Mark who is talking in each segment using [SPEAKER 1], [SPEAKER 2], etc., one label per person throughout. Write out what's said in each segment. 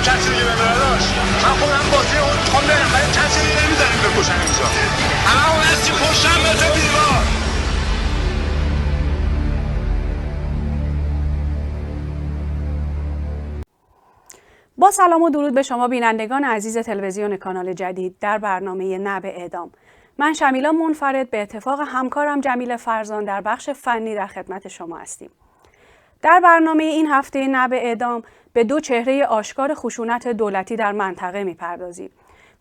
[SPEAKER 1] هم کسی دیگه ببره داشت. من خودم بازی اون میخوام برم ولی کسی دیگه نمیذاریم بکشن اینجا. همه اون هستی پشتم بزه دیوار.
[SPEAKER 2] با سلام و درود به شما بینندگان عزیز تلویزیون کانال جدید در برنامه نه به اعدام. من شمیلا منفرد به اتفاق همکارم جمیل فرزان در بخش فنی در خدمت شما هستیم. در برنامه این هفته نه به اعدام به دو چهره آشکار خشونت دولتی در منطقه می‌پردازیم.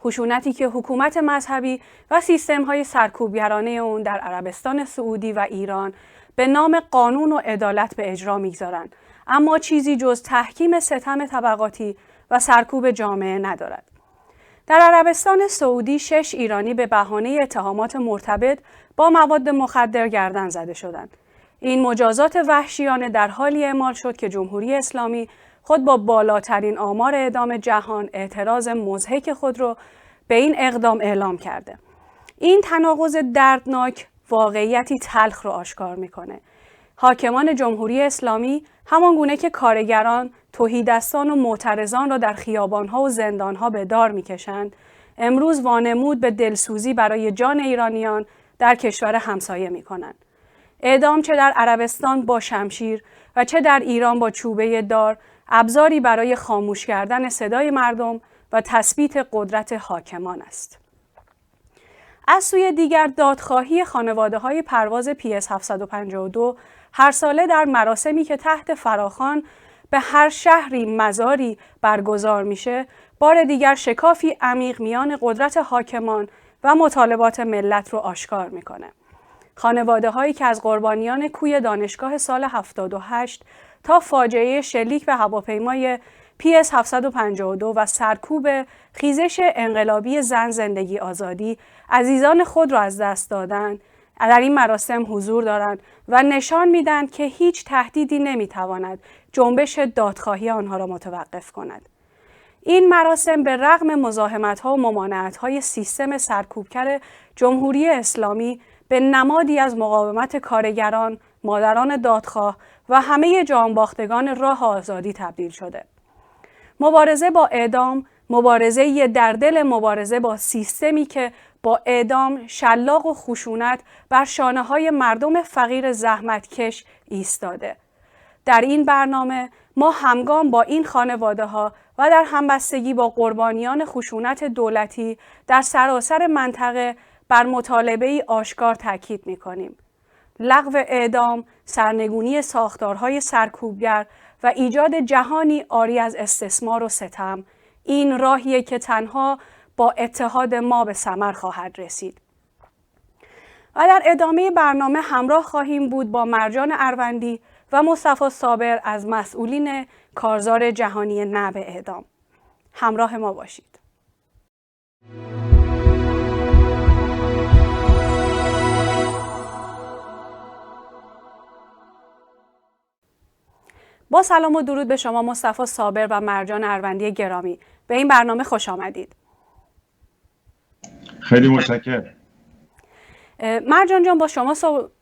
[SPEAKER 2] خشونتی که حکومت مذهبی و سیستم‌های سرکوبگرانه اون در عربستان سعودی و ایران به نام قانون و عدالت به اجرا می‌گذارند، اما چیزی جز تحکیم ستم طبقاتی و سرکوب جامعه ندارد. در عربستان سعودی 6 ایرانی به بهانه اتهامات مرتبط با مواد مخدر گردن زده شدند. این مجازات وحشیانه در حالی اعمال شد که جمهوری اسلامی خود با بالاترین آمار اعدام جهان اعتراض مضحک خود را به این اقدام اعلام کرده. این تناقض دردناک واقعیتی تلخ را آشکار میکنه. حاکمان جمهوری اسلامی همان گونه که کارگران، تهیدستان و معترضان را در خیابانها و زندانها به دار میکشند، امروز وانمود به دلسوزی برای جان ایرانیان در کشور همسایه میکنند. اعدام چه در عربستان با شمشیر و چه در ایران با چوبه دار ابزاری برای خاموش کردن صدای مردم و تثبیت قدرت حاکمان است. از سوی دیگر دادخواهی خانواده‌های پرواز PS 752 هر ساله در مراسمی که تحت فراخوان به هر شهری مزاری برگزار میشه، بار دیگر شکافی عمیق میان قدرت حاکمان و مطالبات ملت رو آشکار میکنه. خانواده هایی که از قربانیان کوی دانشگاه سال 78 تا فاجعه شلیک به هواپیمای PS 752 و سرکوب خیزش انقلابی زن زندگی آزادی عزیزان خود را از دست دادند، در این مراسم حضور دارند و نشان میدن که هیچ تهدیدی نمیتواند جنبش دادخواهی آنها را متوقف کند. این مراسم به رغم مزاحمت‌ها و ممانعت‌های سیستم سرکوبگر جمهوری اسلامی به نمادی از مقاومت کارگران، مادران دادخواه و همه جانباختگان راه آزادی تبدیل شده. مبارزه با اعدام، مبارزه در دل مبارزه با سیستمی که با اعدام، شلاق و خشونت بر شانه‌های مردم فقیر زحمتکش ایستاده. در این برنامه ما همگام با این خانواده‌ها و در همبستگی با قربانیان خشونت دولتی در سراسر منطقه بر مطالبه‌ای آشکار تاکید می‌کنیم. لغو اعدام، سرنگونی ساختارهای سرکوبگر و ایجاد جهانی عاری از استثمار و ستم، این راهیه که تنها با اتحاد ما به ثمر خواهد رسید. و در ادامه برنامه همراه خواهیم بود با مرجان اروندی و مصطفی صابر از مسئولین کارزار جهانی نه به اعدام. همراه ما باشید. با سلام و درود به شما مصطفی صابر و مرجان اروندی گرامی. به این برنامه خوش آمدید.
[SPEAKER 3] خیلی متشکرم.
[SPEAKER 2] مرجان جان، با شما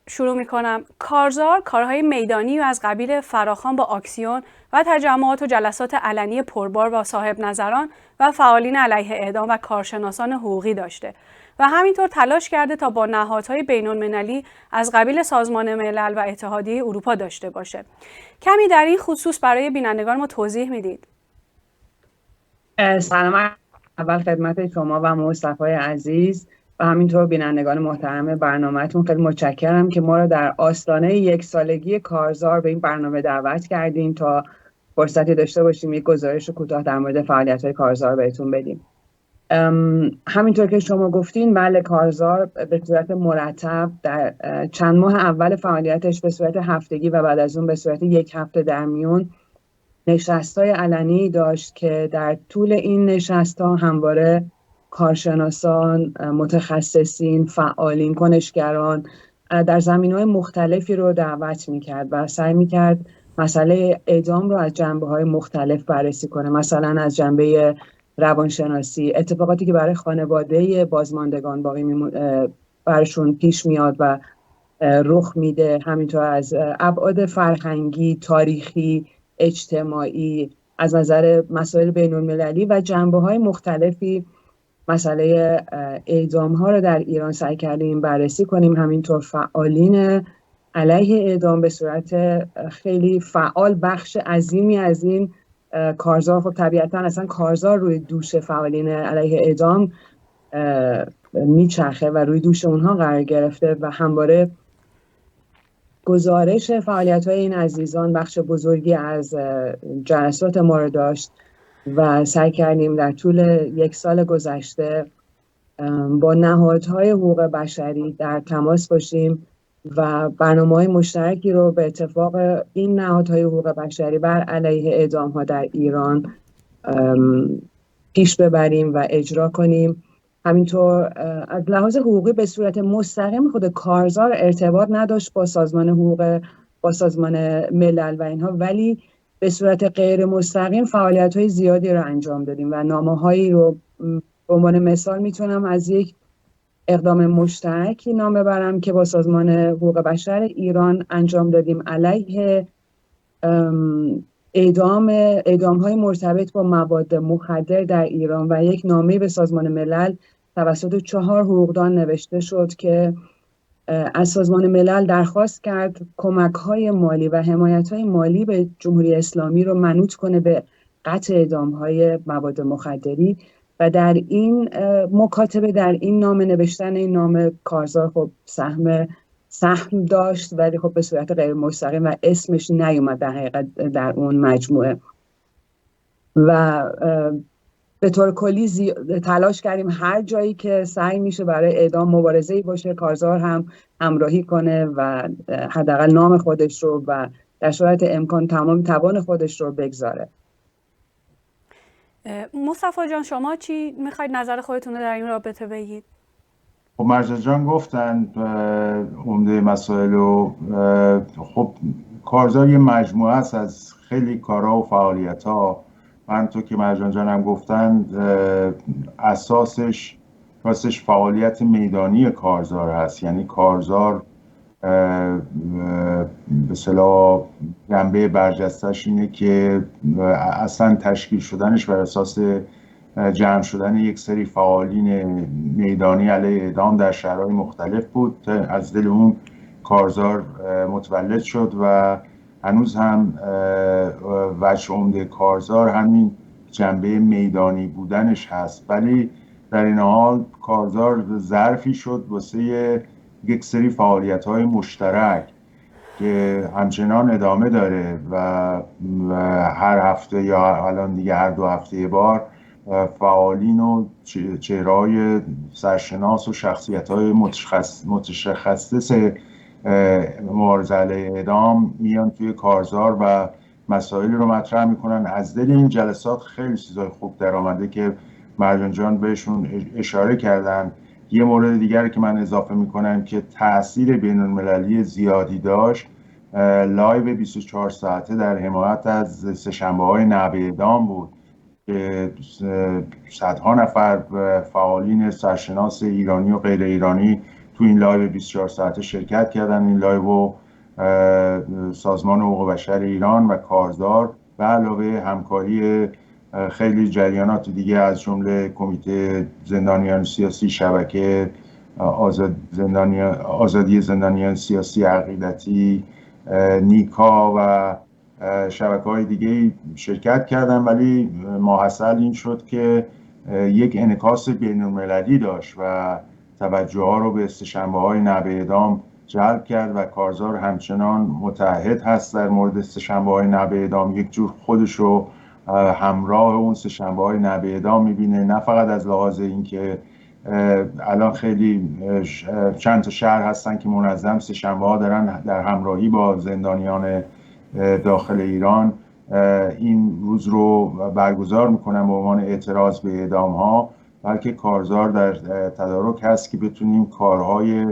[SPEAKER 2] شروع میکنم. کارزار کارهای میدانی و از قبیل فراخوان با اکسیون و تجمعات و جلسات علنی پربار با صاحب نظران و فعالین علیه اعدام و کارشناسان حقوقی داشته و همینطور تلاش کرده تا با نهادهای بین‌المللی از قبیل سازمان ملل و اتحادیه اروپا داشته باشه. کمی در این خصوص برای بینندگان ما توضیح میدید؟
[SPEAKER 4] سلام اول خدمت شما و مصطفی عزیز و همینطور بینندگان محترم برنامه‌تون. خیلی متشکرم که ما رو در آستانه 1 سالگی کارزار به این برنامه دعوت کردیم تا فرصتی داشته باشیم یک گزارش کوتاه در مورد فعالیت‌های کارزار بهتون بدیم. همینطور که شما گفتین، بله، کارزار به صورت مرتب در چند ماه اول فعالیتش به صورت هفتگی و بعد از اون به صورت 1 هفته در میون نشست‌های علنی داشت که در طول این نشست‌ها همواره کارشناسان، متخصصین، فعالین، کنشگران در زمینه‌های مختلفی رو دعوت می‌کرد و سعی می‌کرد مسئله اعدام رو از جنبه‌های مختلف بررسی کنه. مثلا از جنبه روانشناسی، اتفاقاتی که برای خانواده بازماندگان باقی برشون پیش میاد و رخ میده، همینطور از ابعاد فرهنگی، تاریخی، اجتماعی از نظر مسائل بین‌المللی و جنبه‌های مختلفی مسئله اعدام‌ها رو در ایران سعی کردیم بررسی کنیم. همینطور فعالین علیه اعدام به صورت خیلی فعال بخش عظیمی از این کارزار، خب طبیعتاً اصلا کارزار روی دوش فعالین علیه اعدام میچرخه و روی دوش اونها قرار گرفته و همواره گزارش فعالیت‌های این عزیزان بخش بزرگی از جلسات ما رو داشت و سعی کردیم در طول 1 سال گذشته با نهادهای حقوق بشری در تماس باشیم و برنامه‌های مشترکی رو به اتفاق این نهادهای حقوق بشری بر علیه اعدام‌ها در ایران پیش ببریم و اجرا کنیم. همینطور از لحاظ حقوقی به صورت مستقیم خود کارزار ارتباط نداشت با سازمان ملل و اینها، ولی به صورت غیر مستقیم فعالیت‌های زیادی رو انجام دادیم و نامه‌هایی رو به عنوان مثال میتونم از یک اقدام مشترکی نام ببرم که با سازمان حقوق بشر ایران انجام دادیم علیه اعدام‌های مرتبط با مواد مخدر در ایران و یک نامه به سازمان ملل توسط 4 حقوقدان نوشته شد که از سازمان ملل درخواست کرد کمک‌های مالی و حمایت‌های مالی به جمهوری اسلامی رو منوط کنه به قطع اعدام‌های مواد مخدری و در این مکاتبه، در این نامه نوشتن این نامه کارزار خب سهم داشت، ولی خب به صورت غیر مستقیم و اسمش نیومد در حقیقت در اون مجموعه و به طور کلی تلاش کردیم هر جایی که سعی میشه برای اعدام مبارزه‌ای باشه کارزار هم همراهی کنه و حداقل نام خودش رو و در صورت امکان تمام توان خودش رو بگذاره.
[SPEAKER 2] مصطفی جان شما چی میخواید نظر خودتون رو در این رابطه بگید؟
[SPEAKER 3] خب مرجان جان گفتن عمده مسائل و خب کارزار یه مجموعه است از خیلی کارها و فعالیت‌ها. من تو که مرجان جان هم گفتن اساسش فعالیت میدانی کارزار هست، یعنی کارزار به اصطلاح جنبه برجسته‌اش اینه که اصلا تشکیل شدنش بر اساس جمع شدن یک سری فعالین میدانی علیه اعدام در شهرهای مختلف بود. از دل اون کارزار متولد شد و هنوز هم وجه عمده کارزار همین جنبه میدانی بودنش هست، ولی در این حال کارزار ظرفی شد واسه یک سری فعالیت‌های مشترک که همچنان ادامه داره و هر هفته یا الان دیگه هر 2 هفته یه بار فعالین و چهره‌های سرشناس و شخصیت‌های متشخص مبارزه علیه اعدام میان توی کارزار و مسائلی رو مطرح میکنن. از دل این جلسات خیلی چیزای خوب در آمده که مرجان جان بهشون اشاره کردن. یه مورد دیگر که من اضافه میکنم که تأثیر بین‌المللی زیادی داشت، لایو 24 ساعته در حمایت از سه‌شنبه‌های نعب اعدام بود که صدها نفر فعالین سرشناس ایرانی و غیر ایرانی تو این لایو 24 ساعته شرکت کردن. این لایو سازمان حقوق بشر ایران و کارزار به علاوه همکاری خیلی جریانات دیگه از جمله کمیته زندانیان سیاسی، شبکه آزادی زندانیان سیاسی عقیدتی، نیکا و شبکه‌های دیگه شرکت کردن، ولی ماحصل این شد که یک انعکاس بین‌المللی داشت و توجه ها رو به سه‌شنبه‌های نعب اعدام جلب کرد و کارزار همچنان متعهد هست در مورد سه‌شنبه‌های نعب اعدام. یک جور خودش رو همراه اون سه‌شنبه‌های نعب اعدام می‌بینه، نه فقط از لحاظ اینکه الان خیلی چند تا شهر هستن که منظم سه‌شنبه‌ها دارن در همراهی با زندانیان داخل ایران این روز رو برگزار میکنن به عنوان اعتراض به اعدام‌ها، بلکه کارزار در تدارک هست که بتونیم کارهای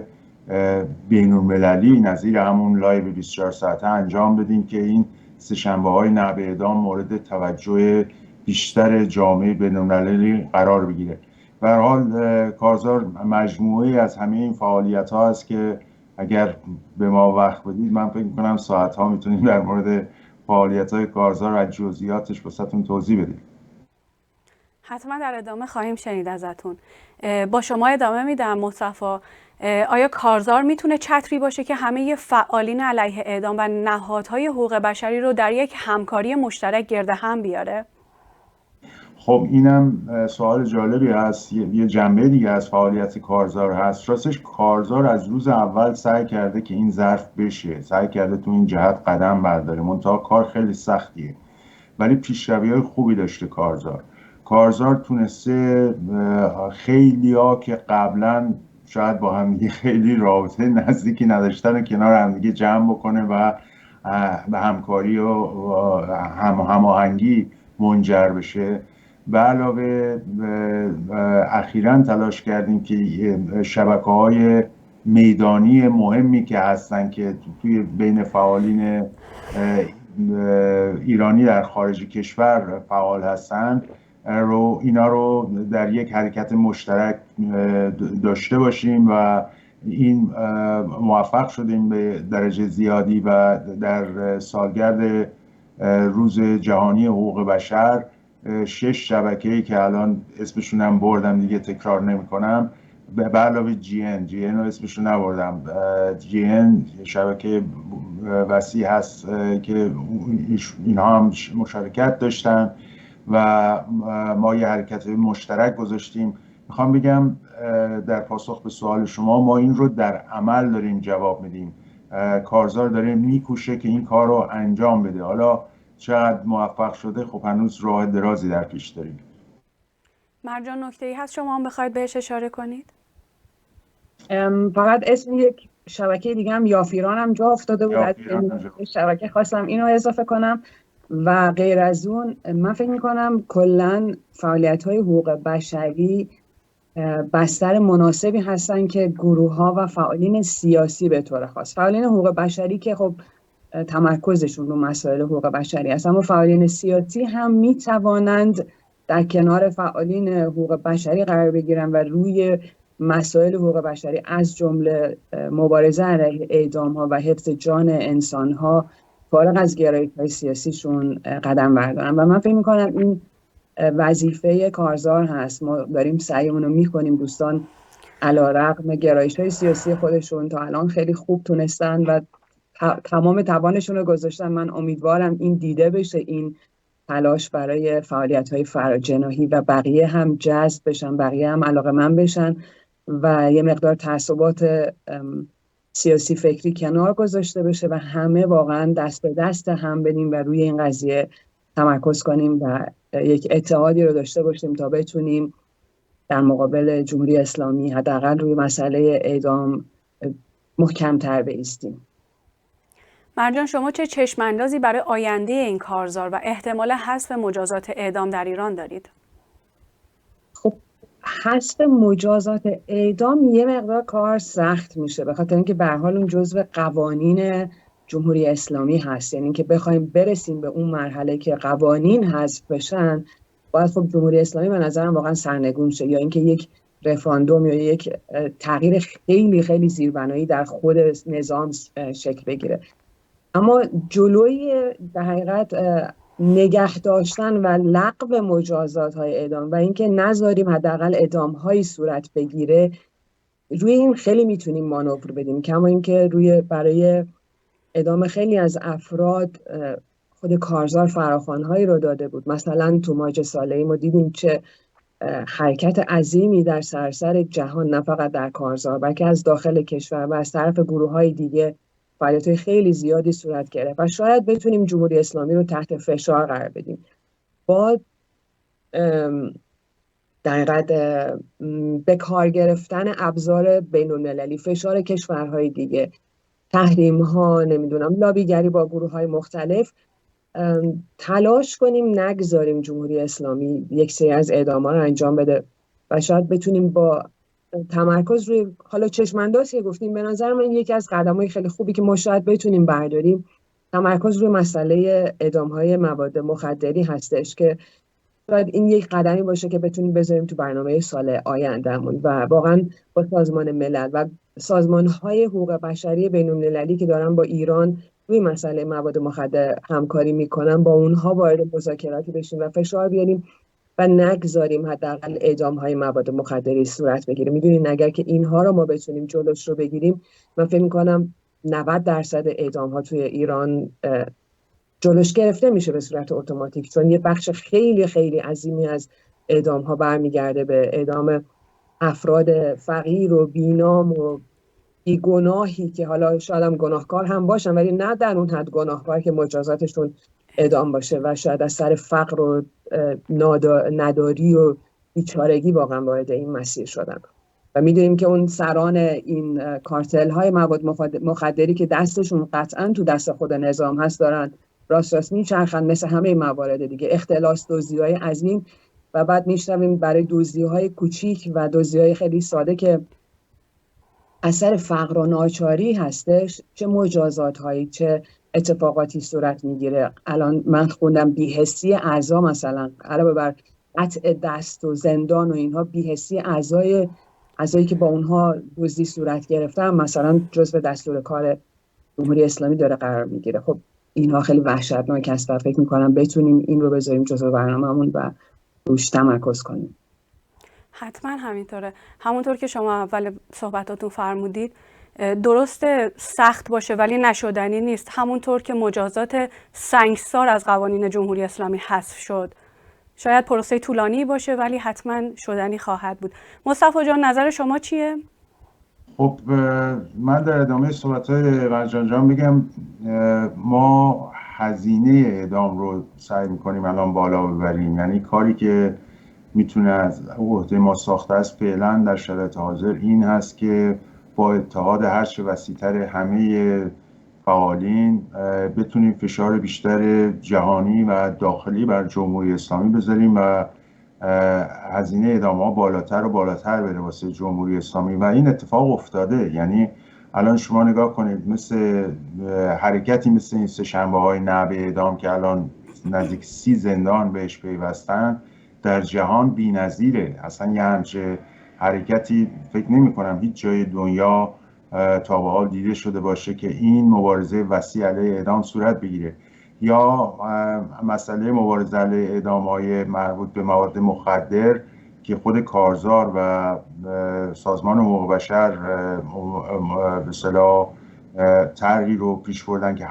[SPEAKER 3] بین‌المللی نظیر همون لایو 24 ساعته انجام بدیم که این سه‌شنبه‌های نعب اعدام مورد توجه بیشتر جامعه بین‌المللی قرار بگیره. به هر حال کارزار مجموعه از همه این فعالیت‌ها است که اگر به ما وقت بدید من فکر می‌کنم ساعت‌ها میتونیم در مورد فعالیت‌های کارزار از جزئیاتش واسهتون توضیح بدیم.
[SPEAKER 2] حتما در ادامه خواهیم شنید ازتون. با شما ادامه میدم مصطفی. آیا کارزار میتونه چتری باشه که همه فعالین علیه اعدام و نهادهای حقوق بشری رو در یک همکاری مشترک گرد هم بیاره؟
[SPEAKER 3] خب اینم سوال جالبی هست. یه جنبه دیگه از فعالیت کارزار هست. راستش کارزار از روز اول سعی کرده که این ظرف بشه، سعی کرده تو این جهت قدم برداره. منتها کار خیلی سختیه، ولی پیشروی‌های خوبی داشته کارزار تونسته خیلی‌ها که قبلا شاید با همدیگه خیلی رابطه نزدیکی نداشتن و کنار همدیگه جمع بکنه و به همکاری و هماهنگی منجر بشه. به علاوه اخیراً تلاش کردیم که شبکه‌های میدانی مهمی که هستن که توی بین فعالین ایرانی در خارج کشور فعال هستن اینا رو در یک حرکت مشترک داشته باشیم و این موفق شدیم به درجه زیادی و در سالگرد روز جهانی حقوق بشر 6 شبکه‌ای که الان اسمشون هم بردم دیگه تکرار نمی‌کنم، به علاوه جی ان رو اسمشون نبردم. جی ان شبکه وسیع هست که اینها هم مشارکت داشتن و ما یه حرکت مشترک گذاشتیم. میخوام بگم در پاسخ به سوال شما، ما این رو در عمل داریم جواب میدیم. کارزار داره میکوشه که این کار رو انجام بده. حالا چقدر موفق شده خب هنوز راه درازی در پیش داریم.
[SPEAKER 2] مرجان نکته‌ای هست شما هم بخواید بهش اشاره کنید؟
[SPEAKER 4] فقط اسم یک شبکه دیگه هم یافیران هم جا افتاده بود. از شبکه خواستم اینو اضافه کنم و غیر از اون من فکر میکنم کلن فعالیت‌های حقوق بشری بستر مناسبی هستن که گروه‌ها و فعالین سیاسی به طور خاص، فعالین حقوق بشری که خب تمرکزشون رو مسائل حقوق بشری است، اما فعالین سیاسی هم میتوانند در کنار فعالین حقوق بشری قرار بگیرن و روی مسائل حقوق بشری از جمله مبارزه علیه اعدام‌ها و حفظ جان انسان‌ها فارغ از گرایش‌های سیاسیشون قدم بردارن. و من فکر می‌کنم این وظیفه کارزار هست. ما داریم سعیمون رو می‌کنیم. دوستان علیرغم گرایش‌های سیاسی خودشون تا الان خیلی خوب تونستن و تمام توانشون رو گذاشتن. من امیدوارم این دیده بشه، این تلاش برای فعالیت‌های فراجناحی و بقیه هم جذب بشن، بقیه هم علاقه‌مند بشن و یه مقدار تعصبات سیاسی فکری کنار گذاشته بشه و همه واقعا دست به دست هم بدیم و روی این قضیه تمرکز کنیم و یک اتحادی رو داشته باشیم تا بتونیم در مقابل جمهوری اسلامی حداقل روی مسئله اعدام محکم‌تر بایستیم.
[SPEAKER 2] مرجان، شما چه چشم‌اندازی برای آینده این کارزار و احتمال حذف مجازات اعدام در ایران دارید؟
[SPEAKER 4] خب حذف مجازات اعدام یه مقدار کار سخت میشه، به خاطر اینکه به هر حال اون جزو قوانین جمهوری اسلامی هست. یعنی که بخوایم برسیم به اون مرحله که قوانین حذف بشن، باید خب جمهوری اسلامی به نظرم واقعا سرنگون شه، یا اینکه یک رفراندوم یا یک تغییر خیلی خیلی زیربنایی در خود نظام شکل بگیره. اما جلوی در حقیقت نگه داشتن و لغو مجازات های اعدام و اینکه نذاریم حداقل اعدام هایی صورت بگیره، روی این خیلی میتونیم مانور بدیم. کما اینکه برای اعدام خیلی از افراد خود کارزار فراخوان‌هایی رو داده بود. مثلا تو ماج صالحی ما دیدیم چه حرکت عظیمی در سراسر جهان، نه فقط در کارزار بلکه از داخل کشور و از طرف گروه‌های دیگه فعالیت‌های خیلی زیادی صورت گرفت و شاید بتونیم جمهوری اسلامی رو تحت فشار قرار بدیم با در حقیقت به کار گرفتن ابزار بین‌المللی، فشار کشورهای دیگه، تحریم‌ها، نمیدونم لابیگری با گروه‌های مختلف، تلاش کنیم نگذاریم جمهوری اسلامی یک سری از اعدام‌ها رو انجام بده و شاید بتونیم با تمرکز روی حالا چشم‌اندازی گفتیم، به نظر من یکی از قدم‌های خیلی خوبی که ما شاید بتونیم برداریم تمرکز روی مسئله اعدام‌های مواد مخدری هستش که شاید این یک قدمی باشه که بتونیم بذاریم تو برنامه سال آیندهمون و واقعا با سازمان ملل و سازمان‌های حقوق بشری بین‌المللی که دارن با ایران روی مسئله مواد مخدر همکاری میکنن، با اونها وارد مذاکراتی بشیم و فشار بیاریم و نگذاریم حداقل اعدام‌های مواد مخدری صورت بگیره. میدونین اگر که اینها رو ما بتونیم جلوش رو بگیریم، من فکر میکنم 90% اعدام‌ها توی ایران جلوش گرفته میشه به صورت اتوماتیک، چون یه بخش خیلی خیلی عظیمی از اعدام‌ها برمیگرده به اعدام افراد فقیر و بینام و بیگناهی که حالا شاید هم گناهکار هم باشن، ولی نه در اون حد گناهکار که مجازاتشون اعدام باشه و شاید از سر فقر و نداری و بیچارگی واقعا وارد این مسیر شدن. و میدونیم که اون سران این کارتل های مواد مخدری که دستشون قطعا تو دست خود نظام هست دارن راست میچرخن، مثل همه موارد دیگه، اختلاس، دزدی‌های عظیم، و بعد میشنویم برای دزدی‌های کوچیک و دزدی‌های خیلی ساده که اثر فقر و ناچاری هستش، چه مجازات هایی چه اتفاقاتی صورت میگیره. الان من خوندم بی‌حسی اعضا، مثلا علاوه بر قطع دست و زندان و اینها، بی‌حسی اعضایی که با اونها دزدی صورت گرفتن مثلا جزو دستور کار جمهوری اسلامی داره قرار میگیره. خب اینها خیلی وحشتناک است و فکر میکنم بتونیم این رو بذاریم جزو برنامه‌مون و روش تمرکز کنیم.
[SPEAKER 2] حتما همینطوره. همونطور که شما اول صحبتاتون فرمودید، درسته سخت باشه ولی نشدنی نیست. همونطور که مجازات سنگسار از قوانین جمهوری اسلامی حذف شد، شاید پروسه طولانی باشه ولی حتما شدنی خواهد بود. مصطفی جان، نظر شما چیه؟
[SPEAKER 3] خب من در ادامه صحبت‌های مرجان جان بگم، ما هزینه اعدام رو سعی می‌کنیم الان بالا ببریم. یعنی کاری که میتونه از عهده ما ساخته است فعلا در شرایط حاضر این هست که با اتحاد هرچه وسیع‌تر همه فعالین بتونیم فشار بیشتر جهانی و داخلی بر جمهوری اسلامی بذاریم و هزینه اعدام‌ها بالاتر و بالاتر بره واسه جمهوری اسلامی. و این اتفاق افتاده. یعنی الان شما نگاه کنید، مثل حرکتی مثل این سه‌شنبه‌های نعب اعدام که الان نزدیک 30 زندان بهش پیوستن در جهان بی‌نظیره. اصلا یه همچه حرکتی فکر نمی‌کنم هیچ جای دنیا تا به حال دیده شده باشه که این مبارزه وسیع علیه اعدام صورت بگیره. یا مسئله مبارزه علیه اعدام‌های مربوط به مواد مخدر که خود کارزار و سازمان حقوق بشر به اصطلاح طرحی رو پیش بردن که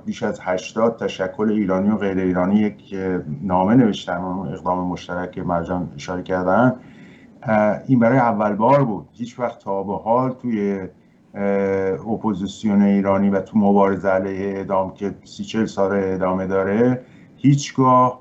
[SPEAKER 3] بیش از 80 تشکل ایرانی و غیر ایرانی یک نامه نوشتن، اقدام مشترک که مرجان اشاره کردن. این برای اول بار بود. هیچ وقت تا به حال توی اپوزیسیون ایرانی و تو مبارزه علیه اعدام که 30-40 سال ادامه داره، هیچگاه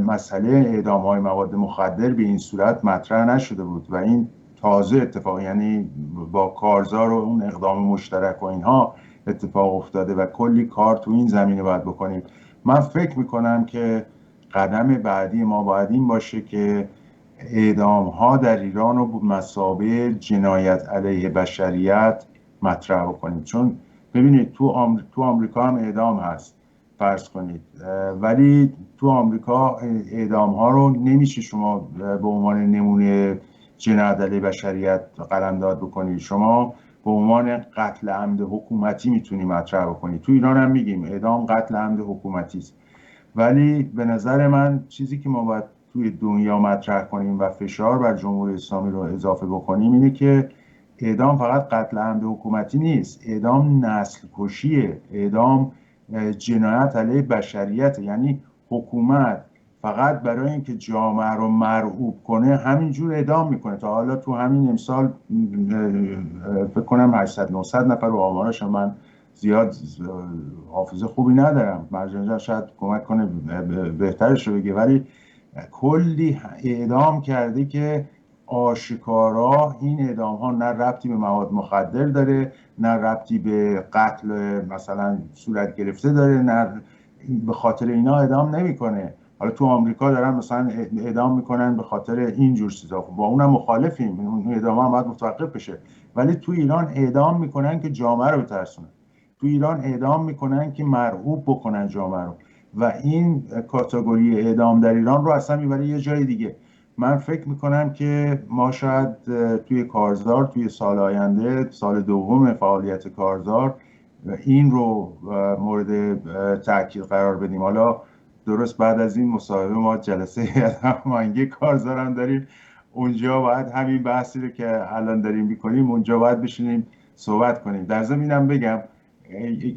[SPEAKER 3] مسئله اعدام‌های مواد مخدر به این صورت مطرح نشده بود و این تازه اتفاق، یعنی با کارزار و اون اقدام مشترک و اینها اتفاق افتاده و کلی کار تو این زمینه باید بکنیم. من فکر میکنم که قدم بعدی ما باید این باشه که اعدام‌ها در ایران رو مثابه جنایت علیه بشریت مطرح بکنیم. چون ببینید تو آمریکا هم اعدام هست فرض کنید، ولی تو آمریکا اعدام‌ها رو نمیشه شما به عنوان نمونه جنایت علیه بشریت قلمداد بکنید. شما به عنوان قتل عمد حکومتی میتونی مطرح بکنید. تو ایران هم میگیم اعدام قتل عمد حکومتی است، ولی به نظر من چیزی که ما باید توی دنیا مطرح کنیم و فشار بر جمهوری اسلامی رو اضافه بکنیم اینه که اعدام فقط قتل عمد حکومتی نیست، اعدام نسل کشیه، اعدام جنایت علیه بشریت. یعنی حکومت فقط برای اینکه جامعه رو مرعوب کنه همینجور اعدام میکنه. تا حالا تو همین امسال فکر کنم 800-900 نفر رو آمارش، من زیاد حافظه خوبی ندارم، مرجان جان شاید کمک کنه بهترش رو بگه، ولی کلی اعدام کرده که آشکارا این اعدام ها نه ربطی به مواد مخدر داره، نه ربطی به قتل مثلا صورت گرفته داره، نه به خاطر اینا اعدام نمیکنه. حالا تو آمریکا دارن مثلا اعدام میکنن به خاطر اینجور چیزا، با اونم مخالفیم، اون اعدام هم باید متوقف بشه. ولی تو ایران اعدام میکنن که جامعه رو بترسونن، تو ایران اعدام میکنن که مرعوب بکنن جامعه رو، و این کاتگوری اعدام در ایران رو اصلا میبره یه جای دیگه. من فکر میکنم که ما شاید توی کارزار توی سال آینده، سال دوم فعالیت کارزار، این رو مورد تاکید قرار بدیم. حالا درست بعد از این مصاحبه ما جلسه هیئت هماهنگی کارزار هم داریم، اونجا باید همین بحثی رو که الان داریم میکنیم اونجا باید بشینیم صحبت کنیم. در ضمن اینم بگم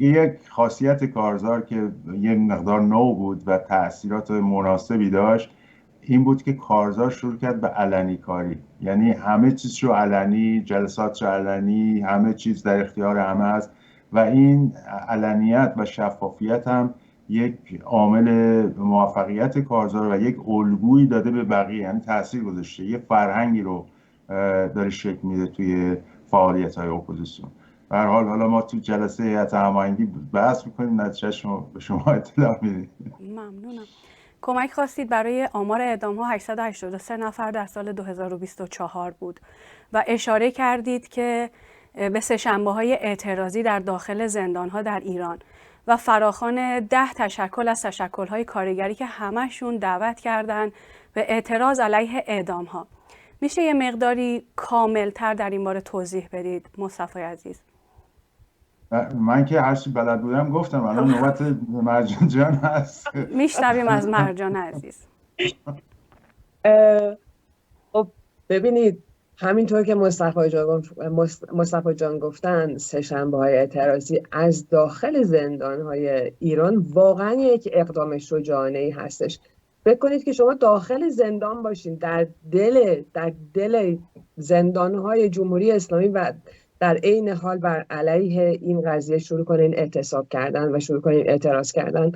[SPEAKER 3] یک خاصیت کارزار که یه مقدار نو بود و تأثیرات مناسبی داشت این بود که کارزار شروع کرد به علنی کاری، یعنی همه چیز رو علنی، جلسات رو علنی، همه چیز در اختیار همه است و این علنیت و شفافیت هم یک عامل موفقیت کارزار و یک الگویی داده به بقیه، یعنی تاثیر گذاشته، یه فرهنگی رو داره شکل میده توی فعالیت‌های اپوزیسیون. به هر حال حالا ما تو جلسه هیئت هماهنگی بحث می‌کنیم، نتیجه‌اش به شما اطلاع میدیم.
[SPEAKER 2] ممنونم. کمک خواستید برای آمار اعدام‌ها 883 نفر در سال 2024 بود و اشاره کردید که به سه‌شنبه‌های اعتراضی در داخل زندان‌ها در ایران و فراخوان 10 تشکل از تشکل‌های کارگری که همشون دعوت کردن به اعتراض علیه اعدام‌ها. میشه یه مقداری کاملتر در این باره توضیح بدید مصطفی عزیز؟
[SPEAKER 3] من که هرچی بلد بودم گفتم، الان نوبت مرجان جان هست.
[SPEAKER 2] میشنویم از مرجان عزیز.
[SPEAKER 4] خب ببینید، همینطور که مصطفی جان گفتن، سه‌شنبه‌های اعتراضی از داخل زندان‌های ایران واقعا یک اقدام شجاعانه‌ای هستش. فکر کنید که شما داخل زندان باشین، در دل زندان‌های جمهوری اسلامی و در عین حال بر علیه این قضیه شروع کنین اعتصاب کردن و شروع کنین اعتراض کردن.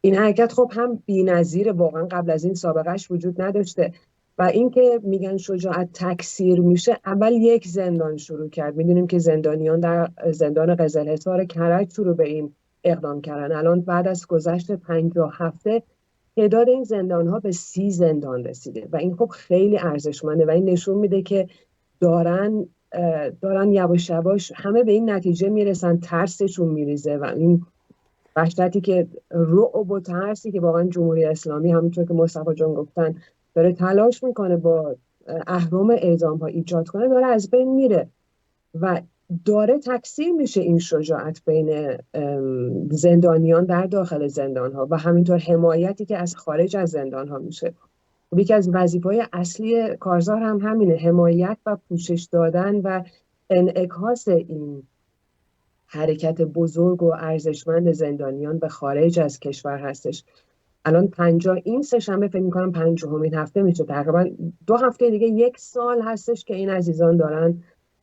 [SPEAKER 4] این حرکت خب هم بی‌نظیره، واقعا قبل از این سابقهش وجود نداشته. و اینکه میگن شجاعت تکثیر میشه، اول یک زندان شروع کرد. میدونیم که زندانیان در زندان قزلحصار کرج شروع به این اقدام کردن. الان بعد از گذشت 50 هفته تعداد این زندان‌ها به 30 زندان رسیده و این خب خیلی ارزشمنده و این نشون میده که دارن یواش یواش همه به این نتیجه میرسن، ترسشون میریزه و این وحشتی که رعب و ترسی که واقعا جمهوری اسلامی همونطور که مصطفی جان گفتن داره تلاش میکنه با اهرم اعدام ها ایجاد کنه، داره از بین میره و داره تکثیر میشه این شجاعت بین زندانیان در داخل زندان ها و همینطور حمایتی که از خارج از زندان ها میشه. یکی از وظیفه‌های اصلی کارزار هم همینه، حمایت و پوشش دادن و انعکاس این حرکت بزرگ و ارزشمند زندانیان به خارج از کشور هستش. الان این سه‌شنبه فکر می‌کنم 50مین هفته میشه، تقریبا 2 هفته دیگه 1 سال هستش که این عزیزان دارن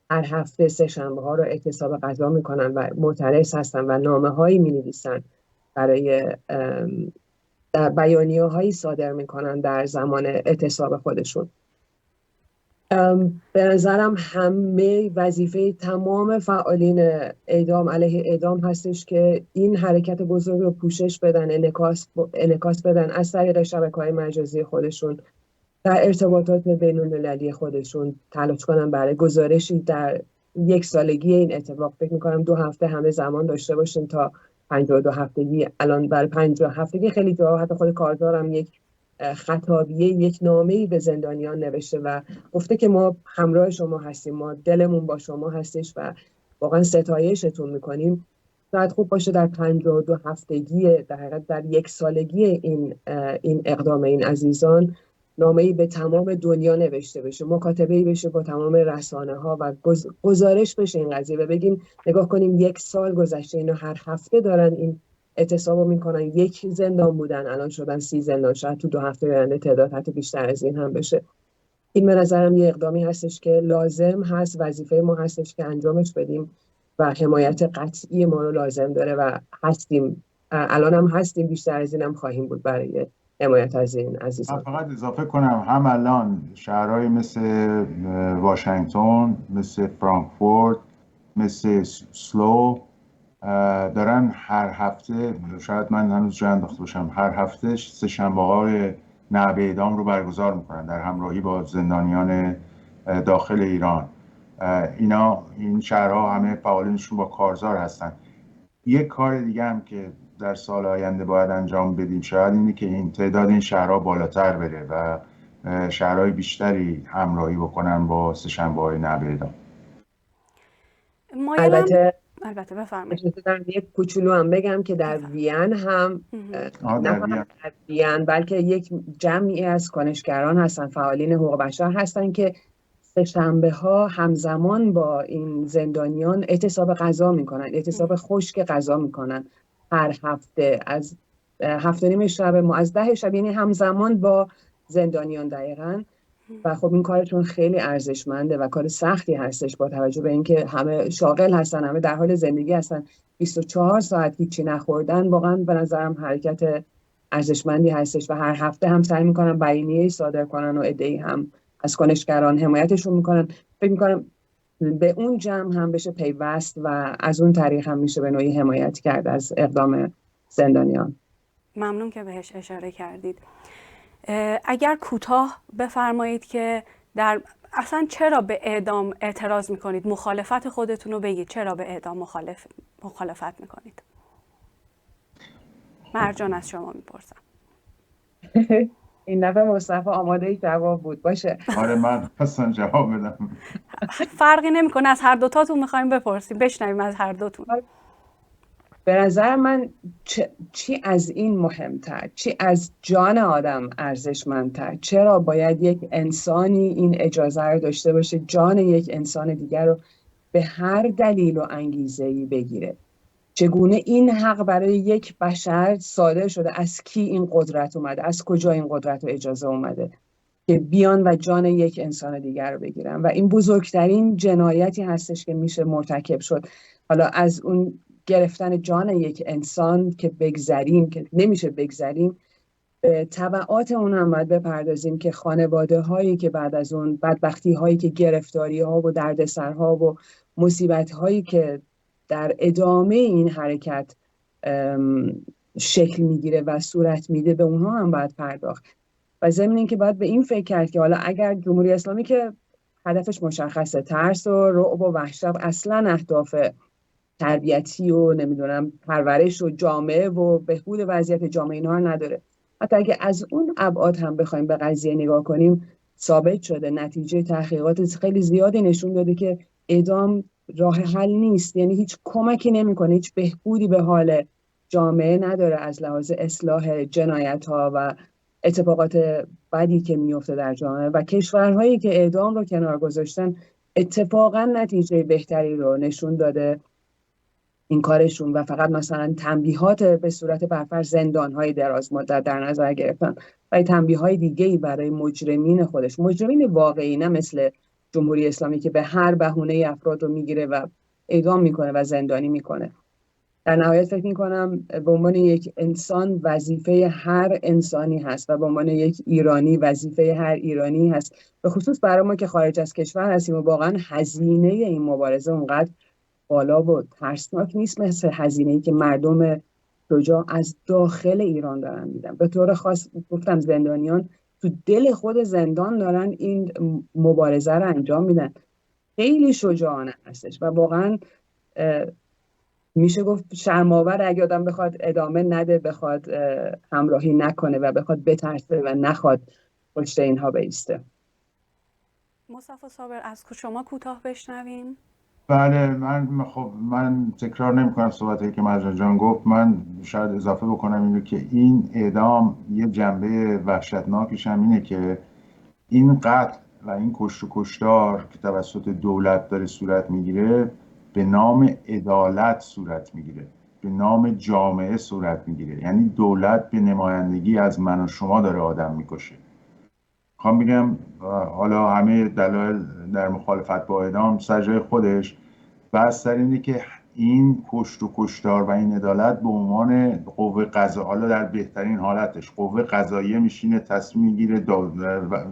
[SPEAKER 4] هر هفته سه‌شنبه‌ها رو اعتصاب غذا میکنن و معترض هستن و نامه‌هایی می‌نویسن برای بیانیه‌هایی صادر میکنن در زمان اعتصاب خودشون. به نظرم همه وظیفه تمام فعالین اعدام علیه اعدام هستش که این حرکت بزرگ رو پوشش بدن، انعکاس بدن از طریق شبکه‌های مجازی خودشون، در ارتباطات بین‌المللی خودشون تلاش کنن برای گزارشی در 1 سالگی این اتفاق. فکر میکنم 2 هفته همه زمان داشته باشیم تا 52 هفتگی. الان برای 50 هفتگی خیلی جاها حتی خود کارزار هم یک خطابیه، یک نامه‌ای به زندانیان نوشته و گفته که ما همراه شما هستیم، ما دلمون با شما هستش و واقعا ستایشتون میکنیم. شاید خوب باشه در 52 هفتگی، در حقیقت در 1 سالگی این اقدام این عزیزان نامه‌ای به تمام دنیا نوشته بشه، مکاتبه‌ای بشه با تمام رسانه‌ها و گزارش بشه این قضیه و بگیم نگاه کنیم 1 سال گذشته، اینا هر هفته دارن این اعتصابو میکنن. 1 زندان بودن الان شدن 30 زندان، شاید تو 2 هفته آینده تعداد حتی بیشتر از این هم بشه. این به نظرم یه اقدامی هستش که لازم هست، وظیفه ما هستش که انجامش بدیم و حمایت قطعی ما رو لازم داره و هستیم، الان هم هستیم، بیشتر از این هم خواهیم بود برای حمایت از این عزیزان.
[SPEAKER 3] من فقط اضافه کنم هم الان شهرهای مثل واشنگتن، مثل فرانکفورت، مثل سلو دارن هر هفته، شاید من هنوز جا انداخته باشم، هر هفته سه‌شنبه‌های نعب اعدام رو برگزار میکنن در همراهی با زندانیان داخل ایران. این شهرها همه فعالینشون با کارزار هستن. یک کار دیگه هم که در سال آینده باید انجام بدیم شاید اینه که این تعداد این شهرها بالاتر بره و شهرهای بیشتری همراهی بکنن با سه‌شنبه‌های نبع اعدام.
[SPEAKER 2] البته بفرمایید.
[SPEAKER 4] اجازه دارم یک کوچولو هم بگم که در وین هم نه فقط در وین بلکه یک جمعی از کنشگران هستن، فعالین حقوق بشر هستن که سه‌شنبه ها همزمان با این زندانیان اعتصاب غذا میکنن، اعتصاب خشک غذا میکنن هر هفته از 7:30 شب از 10 شب، یعنی همزمان با زندانیان دقیقاً. و خب این کارشون خیلی ارزشمنده و کار سختی هستش با توجه به اینکه همه شاغل هستن، همه در حال زندگی هستن، 24 ساعت هیچی نخوردن. واقعا به نظرم حرکت ارزشمندی هستش و هر هفته هم سعی میکنن بیانیه‌ای صادر کنن و عده‌ای هم از کنشگران حمایتشون میکنن. فکر میکنم به اون جمع هم بشه پیوست و از اون طریق هم میشه به نوعی حمایت کرد از اقدام زندانیان.
[SPEAKER 2] ممنون که بهش اشاره کردید. اگر کوتاه بفرمایید که اصلا چرا به اعدام اعتراض میکنید؟ مخالفت خودتون رو بگید، چرا به اعدام مخالفت میکنید؟ مرجان از شما میپرسم.
[SPEAKER 4] این دفعه مصطفی آماده جواب بود باشه.
[SPEAKER 3] آره من اصلا جواب بدم.
[SPEAKER 2] فرقی نمیکنه، از هر دوتاتون میخوایم بپرسیم، بشنویم از هر دوتون.
[SPEAKER 4] به نظر من چی از این مهمتر، چی از جان آدم ارزشمندتر؟ چرا باید یک انسانی این اجازه رو داشته باشه جان یک انسان دیگر رو به هر دلیل و انگیزه‌ای بگیره؟ چگونه این حق برای یک بشر صادر شده؟ از کی این قدرت اومده؟ از کجا این قدرت و اجازه اومده که بیان و جان یک انسان دیگر رو بگیرن؟ و این بزرگترین جنایتی هستش که میشه مرتکب شد. حالا از اون گرفتن جان یک انسان که بگذریم، که نمیشه بگذریم، تبعات اون هم باید بپردازیم که خانواده هایی که بعد از اون بدبختی هایی که گرفتاری ها و دردسرها و مصیبت هایی که در ادامه این حرکت شکل میگیره و صورت میده، به اونها هم باید پرداخت. و ضمن این که باید به این فکر کرد که حالا اگر جمهوری اسلامی که هدفش مشخصه، ترس و رعب و وحشت اصلا اهداف تربیتی و نمیدونم پرورش و جامعه و بهبود وضعیت جامعه اینها رو نداره، حتی اگه از اون ابعاد هم بخوایم به قضیه نگاه کنیم، ثابت شده، نتیجه تحقیقات خیلی زیادی نشون داده که اعدام راه حل نیست. یعنی هیچ کمکی نمیکنه، هیچ بهبودی به حال جامعه نداره از لحاظ اصلاح جنایت ها و اتفاقات بدی که میفته در جامعه. و کشورهایی که اعدام رو کنار گذاشتن اتفاقا نتیجه بهتری رو نشون داده این کارشون، و فقط مثلا تنبیهات به صورت برفرض زندان‌های دراز مدت در نظر گرفتن و تنبیه‌های دیگه‌ای برای مجرمین خودش، مجرمین واقعی، نه مثل جمهوری اسلامی که به هر بهونه افراد رو میگیره و اعدام میکنه و زندانی میکنه. در نهایت فکر میکنم به عنوان یک انسان وظیفه هر انسانی هست و به عنوان یک ایرانی وظیفه هر ایرانی هست، به خصوص برای ما که خارج از کشور هستیم و واقعا هزینه این مبارزه اونقدر بالا و ترسناک نیست مثل هزینه‌ای که مردم شجاع از داخل ایران دارن میدن. به طور خاص گفتم زندانیان تو دل خود زندان دارن این مبارزه رو انجام میدن. خیلی شجاعانه هستش و واقعا میشه گفت شرم‌آور اگه آدم بخواد ادامه نده، بخواد همراهی نکنه و بخواد بترسه و نخواد پشت اینها بایسته.
[SPEAKER 2] مصطفی صابر از شما کوتاه بشنویم.
[SPEAKER 3] بله، من تکرار نمی‌کنم صحبتایی که مرجان جان گفت. من شاید اضافه بکنم اینو که این اعدام یه جنبه وحشتناکش هم اینه که این قتل و این کشت و کشتار که توسط دولت داره صورت میگیره به نام عدالت صورت میگیره، به نام جامعه صورت میگیره. یعنی دولت به نمایندگی از من و شما داره آدم میکشه. میخوام بگم حالا همه دلایل در مخالفت با اعدام سر جای خودش، بس در اینه که این کشت و کشتار و این عدالت به عنوان قوه قضاییه، حالا در بهترین حالتش قوه قضاییه میشینه، تصمیم میگیره،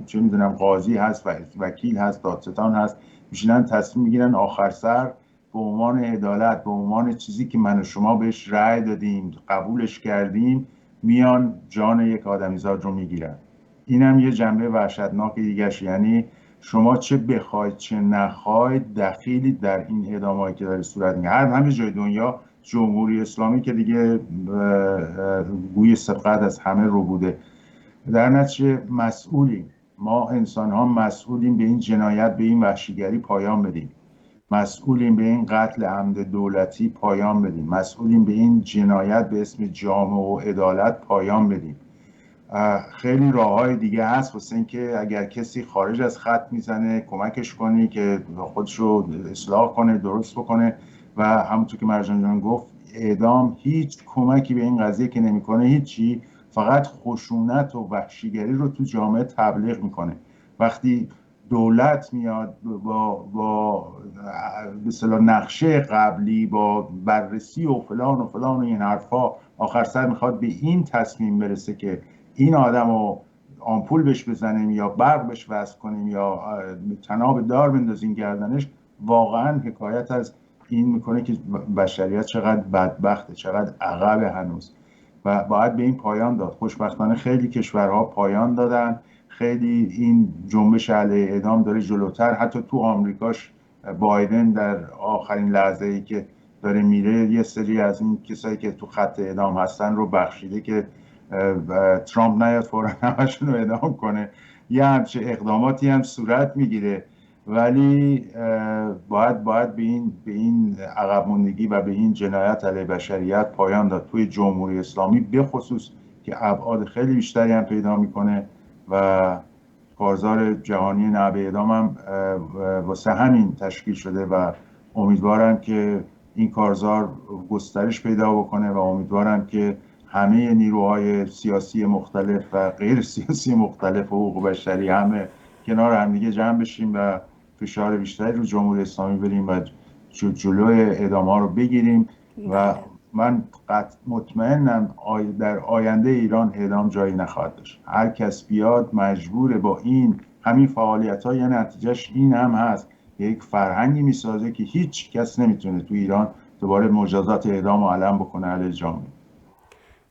[SPEAKER 3] چه میدونم قاضی هست و وکیل هست، دادستان هست، میشینن تصمیم میگیرن، آخر سر به عنوان عدالت، به عنوان چیزی که من و شما بهش رأی دادیم، قبولش کردیم، میان جان یک آدمیزاد رو میگیرن. اینم یه جنبه وحشتناک دیگه‌ش. یعنی شما چه بخواید چه نخواید دخیلی در این اعدامایی که داره صورت میگیره. همه جای دنیا جمهوری اسلامی که دیگه گوی سبقت از همه رو بوده، در نتیجه مسئولی ما انسان ها مسئولیم به این جنایت، به این وحشیگری پایان بدیم. مسئولیم به این قتل عمد دولتی پایان بدیم. مسئولیم به این جنایت به اسم جامعه و عدالت پایان بدیم. خیلی راههای دیگه هست واسه اینکه اگر کسی خارج از خط میزنه کمکش کنی که خودش رو اصلاح کنه، درست بکنه. و همونطور که مرجان جان گفت، اعدام هیچ کمکی به این قضیه که نمیکنه، هیچی، فقط خشونت و وحشیگری رو تو جامعه تبلیغ میکنه. وقتی دولت میاد با به اصطلاح نقشه قبلی، با بررسی و فلان و فلان و این حرفا، آخر سر میخواد به این تصمیم برسه که این آدم رو آمپول بهش بزنیم یا برق بهش وصل کنیم یا تناب دار بندازیم گردنش، واقعا حکایت از این میکنه که بشریت چقدر بدبخته، چقدر عقب هنوز، و باید به این پایان داد. خوشبختانه خیلی کشورها پایان دادن، خیلی این جنبش علیه اعدام داره جلوتر. حتی تو آمریکاش بایدن در آخرین لحظه‌ای که داره میره یه سری از این کسایی که تو خط اعدام هستن رو بخشیده که ترامپ نیاد فوراً همشون رو اعدام کنه. یه همچه اقداماتی هم صورت میگیره، ولی باید به این عقب ماندگی و به این جنایت علیه بشریت پایان داد توی جمهوری اسلامی به خصوص، که ابعاد خیلی بیشتری هم پیدا میکنه و کارزار جهانی نبع اعدام هم واسه همین تشکیل شده و امیدوارم که این کارزار گسترش پیدا بکنه و امیدوارم که همه نیروهای سیاسی مختلف و غیر سیاسی مختلف و حقوق بشری همه کنار همدیگه جمع بشیم و فشار بیشتری رو جمهوری اسلامی بریم و جلوی اعدام ها رو بگیریم. و من مطمئنم در آینده ایران اعدام جایی نخواهد داشت. هر کس بیاد مجبوره با همین فعالیت ها، یعنی نتیجهش این هم هست، یک فرهنگی میسازه که هیچ کس نمیتونه تو ایران دوباره مجازات اعدام و علم بکنه علیه جامعه.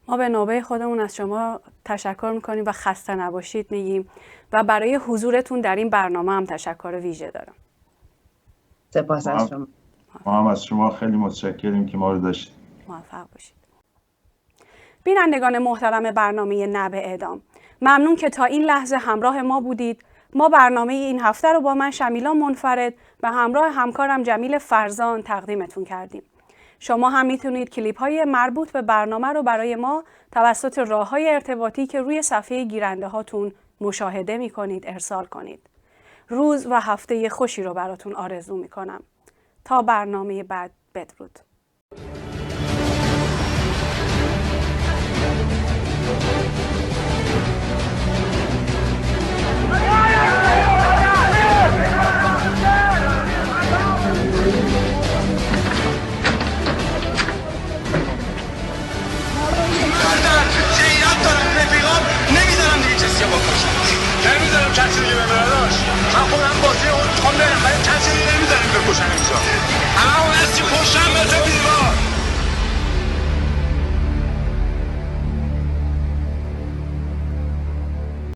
[SPEAKER 2] ما به نوبه خودمون از شما تشکر میکنیم و خسته نباشید میگیم و برای حضورتون در این برنامه هم تشکر ویژه دارم.
[SPEAKER 4] سپاس از شما.
[SPEAKER 3] ما هم از شما خیلی متشکریم که ما رو داشتید.
[SPEAKER 2] موفق باشید. بینندگان محترم برنامه نبع اعدام، ممنون که تا این لحظه همراه ما بودید. ما برنامه این هفته رو با من شمیلا منفرد به همراه همکارم جمیل فرزان تقدیمتون کردیم. شما هم میتونید کلیپ های مربوط به برنامه رو برای ما توسط راه های ارتباطی که روی صفحه گیرنده هاتون مشاهده میکنید ارسال کنید. روز و هفته خوشی رو براتون آرزو میکنم. تا برنامه بعد، بدرود.
[SPEAKER 1] نمیذارم کسی دیگه ببره داشت. من خودم بازی اون میخوام برم، ولی کسی دیگه نمیذارم بکشن.